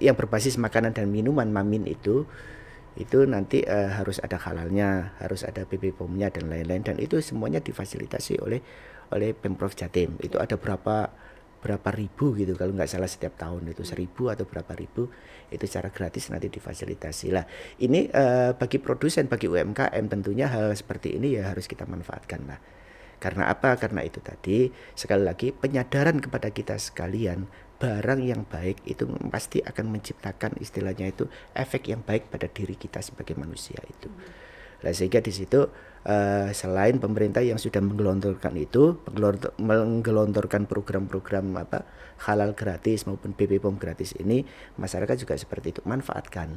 yang berbasis makanan dan minuman MAMIN itu nanti harus ada halalnya, harus ada BB POM-nya dan lain-lain, dan itu semuanya difasilitasi oleh Pemprov Jatim. Itu ada berapa ribu gitu kalau nggak salah setiap tahun itu 1.000 atau berapa ribu itu secara gratis nanti difasilitasi lah. Ini bagi produsen, bagi UMKM tentunya hal seperti ini ya harus kita manfaatkan lah. Karena apa? Karena itu tadi sekali lagi penyadaran kepada kita sekalian, barang yang baik itu pasti akan menciptakan istilahnya itu efek yang baik pada diri kita sebagai manusia itu. Nah, sehingga di situ selain pemerintah yang sudah menggelontorkan program-program halal gratis maupun BB POM gratis ini, masyarakat juga seperti itu manfaatkan.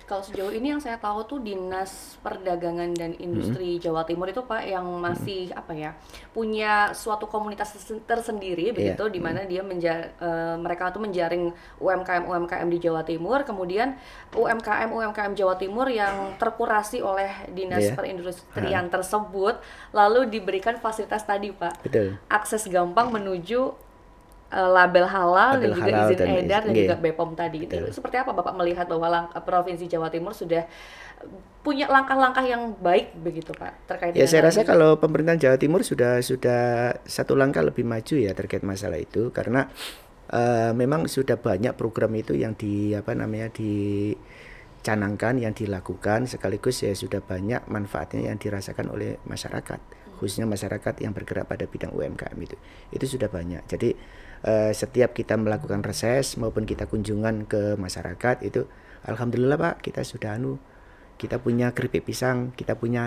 Kalau sejauh ini yang saya tahu tuh Dinas Perdagangan dan Industri Jawa Timur itu Pak yang masih punya suatu komunitas tersendiri begitu, di mana dia mereka tuh menjaring UMKM di Jawa Timur, kemudian UMKM Jawa Timur yang terkurasi oleh Dinas Perindustrian tersebut lalu diberikan fasilitas tadi Pak. Betul. Akses gampang menuju label halal dan juga izin edar dan juga BPOM tadi. Itu seperti apa Bapak melihat bahwa Provinsi Jawa Timur sudah punya langkah-langkah yang baik begitu Pak terkait dengan saya rasa kalau pemerintahan Jawa Timur sudah satu langkah lebih maju ya terkait masalah itu, karena memang sudah banyak program itu yang dicanangkan, yang dilakukan, sekaligus ya sudah banyak manfaatnya yang dirasakan oleh masyarakat, khususnya masyarakat yang bergerak pada bidang UMKM itu sudah banyak. Jadi setiap kita melakukan reses maupun kita kunjungan ke masyarakat itu alhamdulillah Pak, kita sudah kita punya keripik pisang, kita punya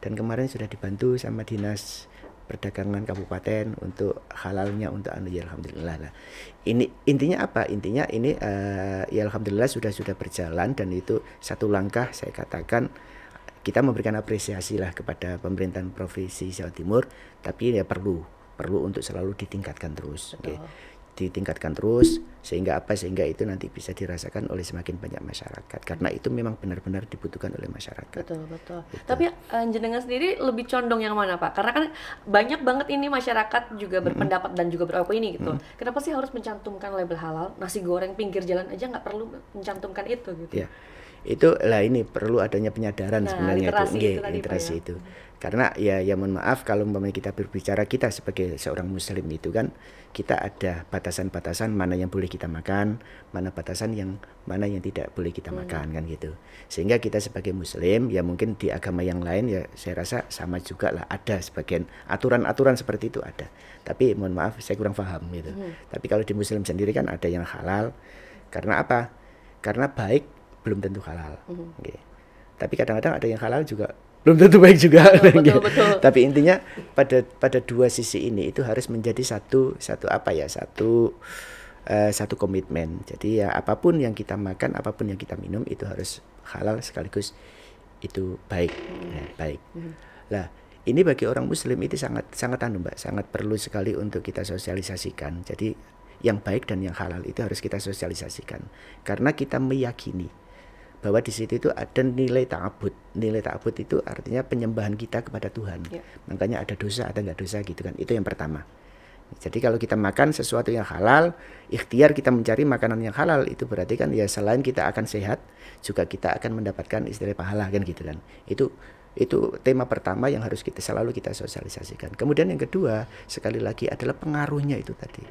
dan kemarin sudah dibantu sama Dinas Perdagangan Kabupaten untuk halalnya untuk ya alhamdulillah lah. Ini intinya apa? Intinya ini ya alhamdulillah sudah berjalan, dan itu satu langkah saya katakan kita memberikan apresiasi lah kepada pemerintahan Provinsi Jawa Timur, tapi ya perlu untuk selalu ditingkatkan terus. Ditingkatkan terus sehingga itu nanti bisa dirasakan oleh semakin banyak masyarakat, karena itu memang benar-benar dibutuhkan oleh masyarakat. Betul. Gitu. Tapi jenengan sendiri lebih condong yang mana Pak? Karena kan banyak banget ini masyarakat juga berpendapat dan juga beropini gitu. Kenapa sih harus mencantumkan label halal? Nasi goreng pinggir jalan aja nggak perlu mencantumkan itu gitu. Ya. Itu lah, ini perlu adanya penyadaran sebenarnya literasi itu. Karena ya mohon maaf kalau kita berbicara, kita sebagai seorang muslim itu kan kita ada batasan-batasan mana yang boleh kita makan, mana yang tidak boleh kita makan kan gitu. Sehingga kita sebagai muslim ya mungkin di agama yang lain ya saya rasa sama juga lah, ada sebagian aturan-aturan seperti itu ada. Tapi mohon maaf saya kurang paham gitu. Tapi kalau di muslim sendiri kan ada yang halal. Karena apa? Karena baik belum tentu halal. Tapi kadang-kadang ada yang halal juga belum tentu baik juga. Betul. Tapi intinya pada dua sisi ini itu harus menjadi satu komitmen. Jadi ya apapun yang kita makan, apapun yang kita minum itu harus halal sekaligus itu baik. Baik. Lah, ini bagi orang muslim itu sangat Mbak, sangat perlu sekali untuk kita sosialisasikan. Jadi yang baik dan yang halal itu harus kita sosialisasikan, karena kita meyakini bahwa di situ itu ada nilai ta'abud. Nilai ta'abud itu artinya penyembahan kita kepada Tuhan. Makanya ada dosa, ada nggak dosa gitu kan. Itu yang pertama. Jadi kalau kita makan sesuatu yang halal, ikhtiar kita mencari makanan yang halal, itu berarti kan ya selain kita akan sehat, juga kita akan mendapatkan istilah pahala kan gitu kan. Itu tema pertama yang harus selalu kita sosialisasikan. Kemudian yang kedua, sekali lagi adalah pengaruhnya itu tadi.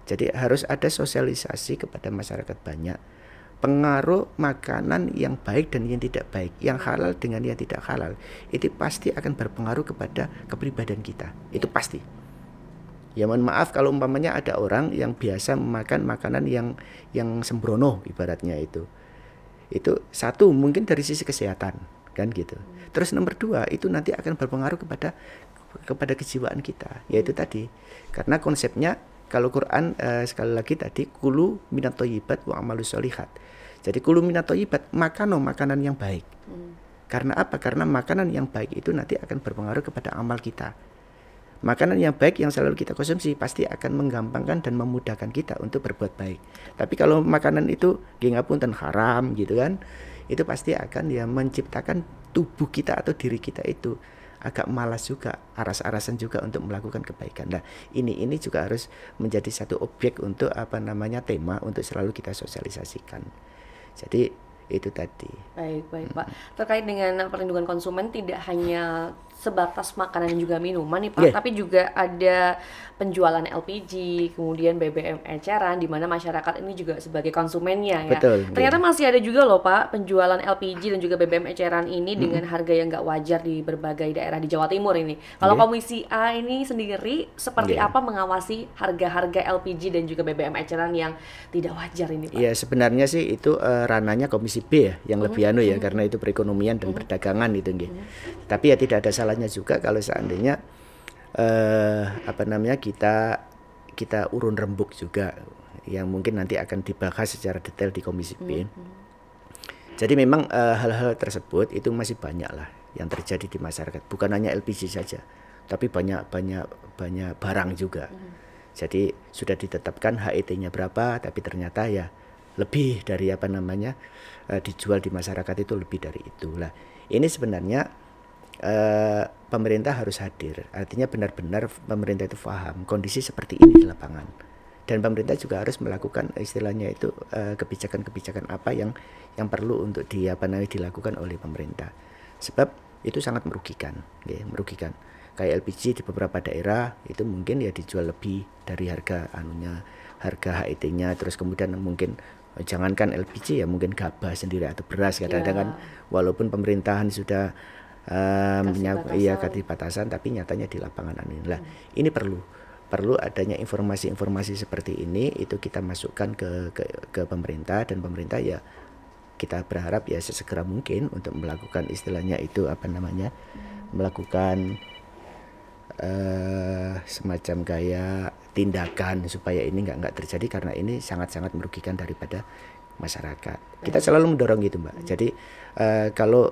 Jadi harus ada sosialisasi kepada masyarakat banyak. Pengaruh makanan yang baik dan yang tidak baik, yang halal dengan yang tidak halal, itu pasti akan berpengaruh kepada kepribadian kita. Itu pasti. Ya mohon maaf kalau umpamanya ada orang yang biasa makan makanan yang sembrono ibaratnya itu satu mungkin dari sisi kesehatan kan gitu. Terus nomor dua itu nanti akan berpengaruh kepada kejiwaan kita, yaitu tadi karena konsepnya kalau Quran sekali lagi tadi kulu minat thayyibat wa amalus sholihat. Jadi kulu minat thayyibat, makanan yang baik. Karena apa? Karena makanan yang baik itu nanti akan berpengaruh kepada amal kita. Makanan yang baik yang selalu kita konsumsi pasti akan menggampangkan dan memudahkan kita untuk berbuat baik. Tapi kalau makanan itu ngapunten haram gitu kan, itu pasti akan ya menciptakan tubuh kita atau diri kita itu agak malas juga, aras-arasan juga untuk melakukan kebaikan. Nah, ini juga harus menjadi satu objek untuk tema untuk selalu kita sosialisasikan. Jadi itu tadi. Baik Pak. Terkait dengan perlindungan konsumen tidak hanya sebatas makanan dan juga minuman nih Pak, tapi juga ada penjualan LPG, kemudian BBM eceran, di mana masyarakat ini juga sebagai konsumennya ya. Betul. Ternyata masih ada juga loh Pak penjualan LPG dan juga BBM eceran ini dengan harga yang nggak wajar di berbagai daerah di Jawa Timur ini. Kalau Komisi A ini sendiri seperti apa mengawasi harga-harga LPG dan juga BBM eceran yang tidak wajar ini Pak? Ya sebenarnya sih itu ranahnya Komisi B ya, yang lebih karena itu perekonomian dan perdagangan itu nggih. Tapi ya tidak ada salahnya juga kalau seandainya kita urun rembuk juga yang mungkin nanti akan dibahas secara detail di Komisi B. Jadi memang hal-hal tersebut itu masih banyak lah yang terjadi di masyarakat, bukan hanya LPG saja, tapi banyak barang juga. Jadi sudah ditetapkan HET-nya berapa, tapi ternyata ya lebih dari dijual di masyarakat itu lebih dari itu lah. Ini sebenarnya pemerintah harus hadir, artinya benar-benar pemerintah itu paham kondisi seperti ini di lapangan, dan pemerintah juga harus melakukan istilahnya itu kebijakan-kebijakan apa yang perlu untuk dilakukan oleh pemerintah, sebab itu sangat merugikan. Kayak LPG di beberapa daerah itu mungkin ya dijual lebih dari harga HET-nya, terus kemudian mungkin jangankan LPG ya mungkin gabah sendiri atau beras kadang-kadang kan walaupun pemerintahan sudah kasih batasan, tapi nyatanya di lapangan lah. Ini perlu adanya informasi-informasi seperti ini, itu kita masukkan ke pemerintah, dan pemerintah ya kita berharap ya sesegera mungkin untuk melakukan istilahnya itu melakukan semacam kayak tindakan supaya ini nggak terjadi, karena ini sangat-sangat merugikan daripada masyarakat. Kita selalu mendorong gitu Mbak. Jadi kalau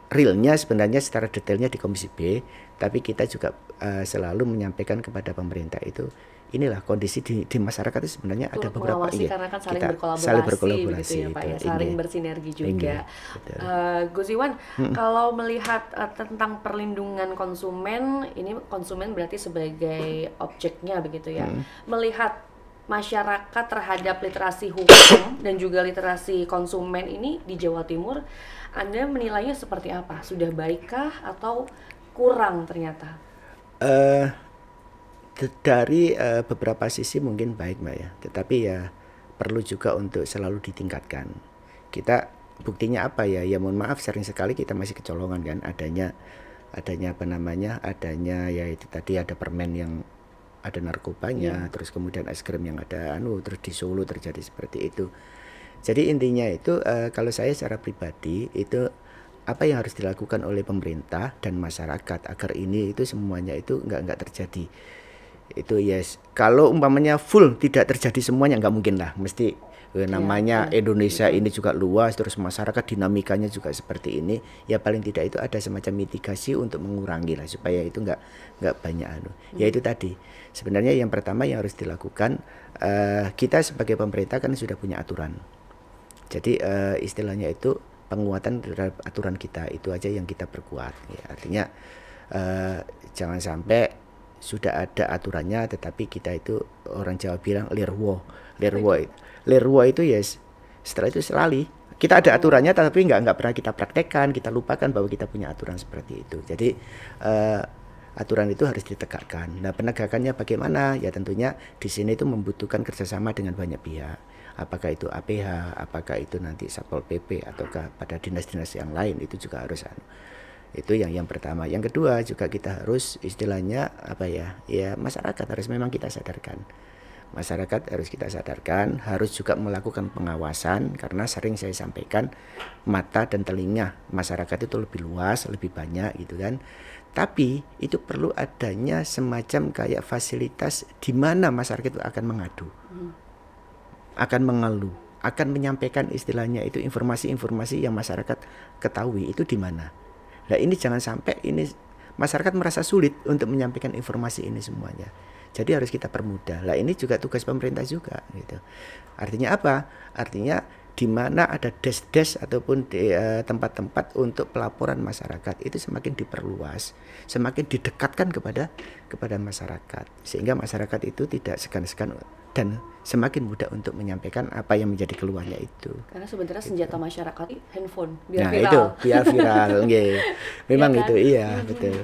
realnya sebenarnya secara detailnya di Komisi B, tapi kita juga selalu menyampaikan kepada pemerintah itu inilah kondisi di masyarakat itu sebenarnya ada beberapa karena kan saling berkolaborasi gitu ya Pak ya, saling bersinergi juga. Gus Iwan, kalau melihat tentang perlindungan konsumen, ini konsumen berarti sebagai objeknya begitu ya. Melihat masyarakat terhadap literasi hukum dan juga literasi konsumen ini di Jawa Timur, Anda menilainya seperti apa? Sudah baikkah atau kurang ternyata? Dari beberapa sisi mungkin baik Mbak ya, tetapi ya perlu juga untuk selalu ditingkatkan. Kita buktinya apa ya? Ya mohon maaf, sering sekali kita masih kecolongan kan, adanya ya itu tadi ada permen yang ada narkobanya, terus kemudian es krim yang ada terus di Solo terjadi seperti itu. Jadi intinya itu kalau saya secara pribadi itu apa yang harus dilakukan oleh pemerintah dan masyarakat agar ini itu semuanya itu nggak terjadi. Itu kalau umpamanya full tidak terjadi semuanya nggak mungkin lah, mesti namanya Indonesia ini juga luas, terus masyarakat dinamikanya juga seperti ini, ya paling tidak itu ada semacam mitigasi untuk mengurangi lah supaya itu nggak banyak ya itu tadi sebenarnya yang pertama yang harus dilakukan, kita sebagai pemerintah kan sudah punya aturan, jadi istilahnya itu penguatan terhadap aturan kita itu aja yang kita perkuat ya. Artinya jangan sampai sudah ada aturannya tetapi kita itu, orang Jawa bilang lerwo itu setelah itu selali kita ada aturannya tapi nggak pernah kita praktekkan, kita lupakan bahwa kita punya aturan seperti itu. Jadi aturan itu harus ditegakkan. Nah penegakannya bagaimana? Ya tentunya di sini itu membutuhkan kerjasama dengan banyak pihak. Apakah itu APH, apakah itu nanti Satpol PP ataukah pada dinas-dinas yang lain, itu juga harus itu yang pertama. Yang kedua juga kita harus istilahnya ya masyarakat harus memang kita sadarkan. Masyarakat harus kita sadarkan, harus juga melakukan pengawasan, karena sering saya sampaikan mata dan telinga masyarakat itu lebih luas, lebih banyak gitu kan. Tapi itu perlu adanya semacam kayak fasilitas di mana masyarakat itu akan mengadu, akan mengeluh, akan menyampaikan istilahnya itu informasi-informasi yang masyarakat ketahui itu di mana. Nah ini jangan sampai ini masyarakat merasa sulit untuk menyampaikan informasi ini semuanya. Jadi harus kita permudah. Lah ini juga tugas pemerintah juga gitu. Artinya apa? Artinya di mana ada desk-desk ataupun tempat-tempat untuk pelaporan masyarakat itu semakin diperluas, semakin didekatkan kepada masyarakat, sehingga masyarakat itu tidak segan-segan dan semakin mudah untuk menyampaikan apa yang menjadi keluhannya itu. Karena sebenarnya senjata masyarakat handphone biar Nah viral. itu biar viral, memang Iya kan? itu iya betul.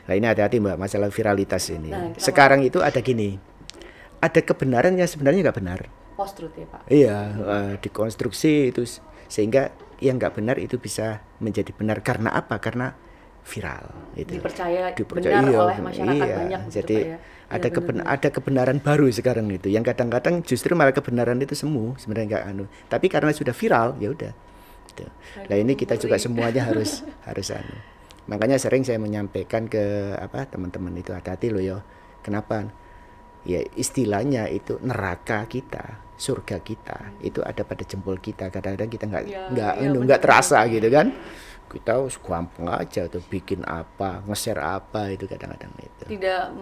Nah ini hati-hati Mbak masalah viralitas ini. Nah, Sekarang itu ada gini, ada kebenaran yang sebenarnya nggak benar. Post truth ya Pak. Iya, dikonstruksi itu sehingga yang nggak benar itu bisa menjadi benar karena apa? Karena viral. Itu. Dipercaya benar oleh masyarakat banyak. Jadi gitu, Pak, ya. ada kebenaran baru sekarang itu. Yang kadang-kadang justru malah kebenaran itu semu sebenarnya nggak anu. Tapi karena sudah viral ya udah. Gitu. Nah ini kita juga semuanya harus anu. Makanya sering saya menyampaikan ke teman-teman itu hati-hati loh ya. Kenapa? Ya istilahnya itu neraka kita, surga kita itu ada pada jempol kita. Kadang-kadang kita nggak terasa gitu kan. Kita gampang aja tuh bikin apa, nge-share apa itu kadang-kadang itu. Tidak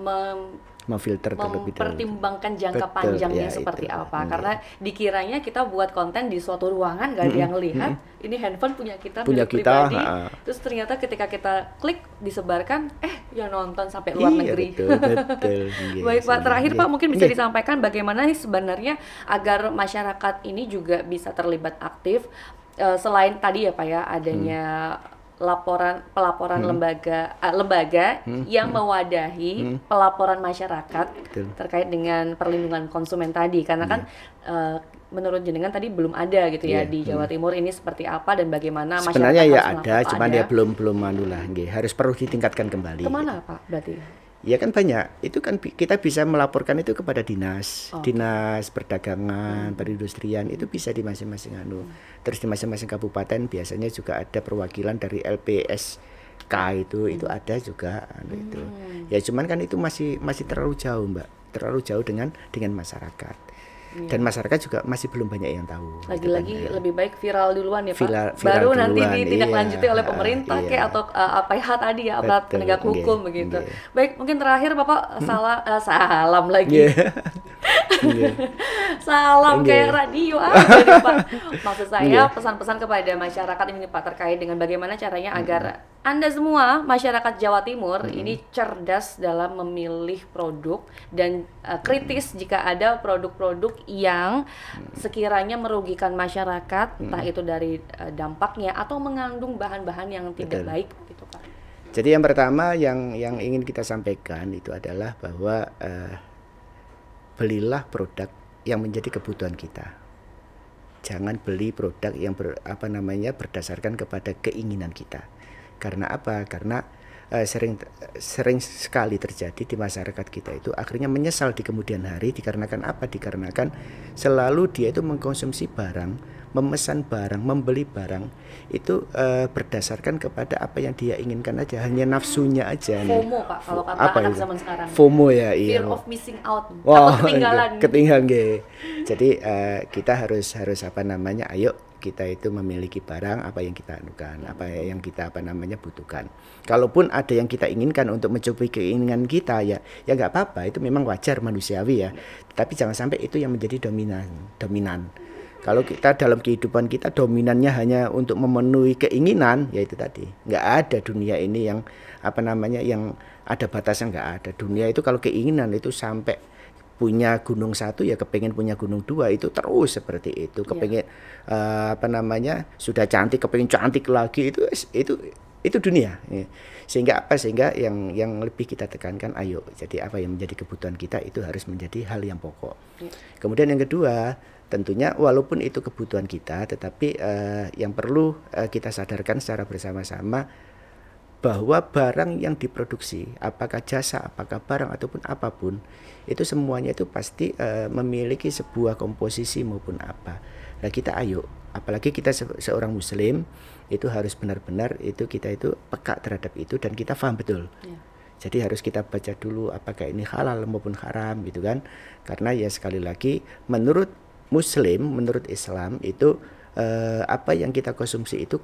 memfilter terlebih dahulu. Mempertimbangkan jangka panjangnya seperti apa. Karena dikiranya kita buat konten di suatu ruangan gak ada yang lihat. Ini handphone punya kita pribadi. Terus ternyata ketika kita klik disebarkan, yang nonton sampai luar negeri. Betul. Baik Pak, terakhir Pak mungkin bisa disampaikan bagaimana sebenarnya agar masyarakat ini juga bisa terlibat aktif selain tadi ya Pak ya adanya pelaporan lembaga yang mewadahi pelaporan masyarakat terkait dengan perlindungan konsumen tadi, karena kan menurut jenengan tadi belum ada gitu ya di Jawa Timur ini seperti apa dan bagaimana sebenarnya masyarakat ya ada, cuman dia belum harus perlu ditingkatkan kembali. Kemana Pak berarti? Ya kan banyak, itu kan kita bisa melaporkan itu kepada dinas perdagangan, perindustrian, itu bisa di masing-masing terus di masing-masing kabupaten biasanya juga ada perwakilan dari LPSK itu ada juga itu. Ya cuman kan itu masih terlalu jauh Mbak, terlalu jauh dengan masyarakat. Dan masyarakat juga masih belum banyak yang tahu. Lagi-lagi lebih baik viral duluan ya Pak. Viral baru duluan, nanti ditindaklanjuti oleh pemerintah atau APH tadi ya, aparat penegak hukum begitu. Baik, mungkin terakhir Bapak salam lagi. Salam kayak radio aja nih Pak. Maksud saya pesan-pesan kepada masyarakat ini Pak terkait dengan bagaimana caranya agar Anda semua masyarakat Jawa Timur ini cerdas dalam memilih produk dan kritis jika ada produk-produk yang sekiranya merugikan masyarakat, entah itu dari dampaknya atau mengandung bahan-bahan yang tidak baik gitu Pak. Jadi yang pertama yang ingin kita sampaikan itu adalah bahwa belilah produk yang menjadi kebutuhan kita. Jangan beli produk yang berdasarkan kepada keinginan kita. Karena apa? Karena sering sekali terjadi di masyarakat kita itu akhirnya menyesal di kemudian hari dikarenakan apa? Dikarenakan selalu dia itu mengkonsumsi barang, memesan barang, membeli barang itu berdasarkan kepada apa yang dia inginkan aja, hanya nafsunya aja. FOMO Pak, kalau kata anak zaman sekarang. FOMO ya, iya. Fear of missing out. Wow, ketinggalan. Jadi kita harus ayo kita itu memiliki barang apa yang kita anukan, apa yang kita butuhkan. Kalaupun ada yang kita inginkan untuk mencukupi keinginan kita ya nggak apa-apa, itu memang wajar manusiawi ya. Tapi jangan sampai itu yang menjadi dominan. Kalau kita dalam kehidupan kita dominannya hanya untuk memenuhi keinginan, ya itu tadi. Nggak ada dunia ini yang yang ada batasnya, nggak ada. Dunia itu kalau keinginan itu sampai punya gunung satu ya kepengen punya gunung dua, itu terus seperti itu. Kepengen sudah cantik kepengen cantik lagi, itu dunia. Sehingga yang lebih kita tekankan, ayo jadi apa yang menjadi kebutuhan kita itu harus menjadi hal yang pokok. Kemudian yang kedua, tentunya walaupun itu kebutuhan kita, tetapi yang perlu kita sadarkan secara bersama-sama bahwa barang yang diproduksi, apakah jasa, apakah barang ataupun apapun, itu semuanya itu pasti memiliki sebuah komposisi maupun apa. Nah kita ayo, apalagi kita seorang muslim, itu harus benar-benar kita itu peka terhadap itu dan kita paham betul. Jadi harus kita baca dulu apakah ini halal maupun haram gitu kan. Karena ya sekali lagi menurut Muslim, menurut Islam itu apa yang kita konsumsi itu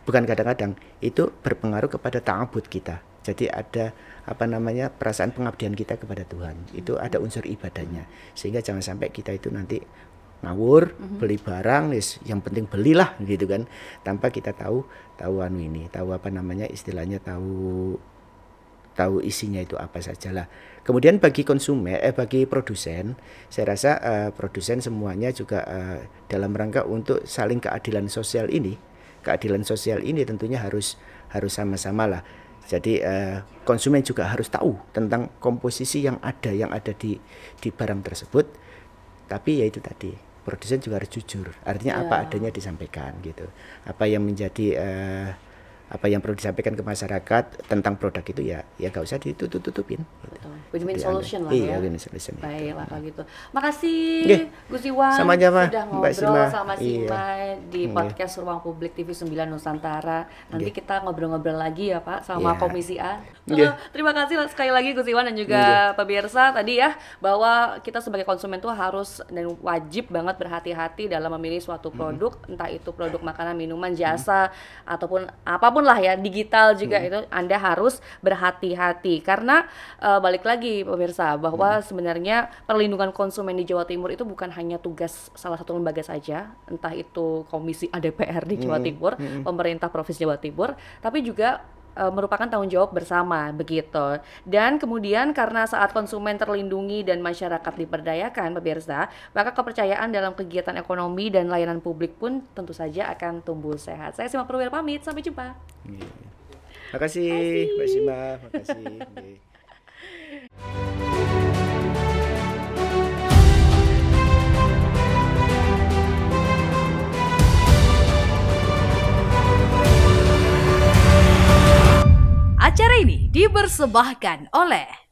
bukan kadang-kadang itu berpengaruh kepada ta'abud kita. Jadi ada perasaan pengabdian kita kepada Tuhan. Itu ada unsur ibadahnya. Sehingga jangan sampai kita itu nanti ngawur, beli barang, yang penting belilah gitu kan, tanpa kita tahu apa namanya istilahnya, tahu isinya itu apa saja lah. Kemudian bagi konsumen, bagi produsen, saya rasa produsen semuanya juga dalam rangka untuk saling keadilan sosial ini tentunya harus sama-sama lah. Jadi konsumen juga harus tahu tentang komposisi yang ada di barang tersebut. Tapi ya itu tadi, produsen juga harus jujur. Artinya apa adanya disampaikan gitu. Apa yang menjadi apa yang perlu disampaikan ke masyarakat tentang produk itu ya nggak usah ditutupin. Gitu. Win-win solution lah ya. Iya, ya. win-win solution. Baiklah kalau gitu. Makasih Gus Iwan sama-sama, sudah Mbak ngobrol Sima. sama Sima di podcast Ruang Publik TV 9 Nusantara. Nanti kita ngobrol-ngobrol lagi ya Pak sama Komisi A. Terima kasih sekali lagi Gus Iwan dan juga pemirsa tadi ya, bahwa kita sebagai konsumen tuh harus dan wajib banget berhati-hati dalam memilih suatu produk, entah itu produk makanan, minuman, jasa ataupun apapun lah ya, digital juga itu Anda harus berhati-hati karena balik lagi pemirsa bahwa sebenarnya perlindungan konsumen di Jawa Timur itu bukan hanya tugas salah satu lembaga saja, entah itu Komisi A DPR di Jawa Timur, pemerintah Provinsi Jawa Timur, tapi juga merupakan tanggung jawab bersama begitu. Dan kemudian karena saat konsumen terlindungi dan masyarakat diberdayakan pemirsa, maka kepercayaan dalam kegiatan ekonomi dan layanan publik pun tentu saja akan tumbuh sehat. Saya Sima Perwira pamit, sampai jumpa. Makasih Mbak Sima, makasih. Acara ini dipersembahkan oleh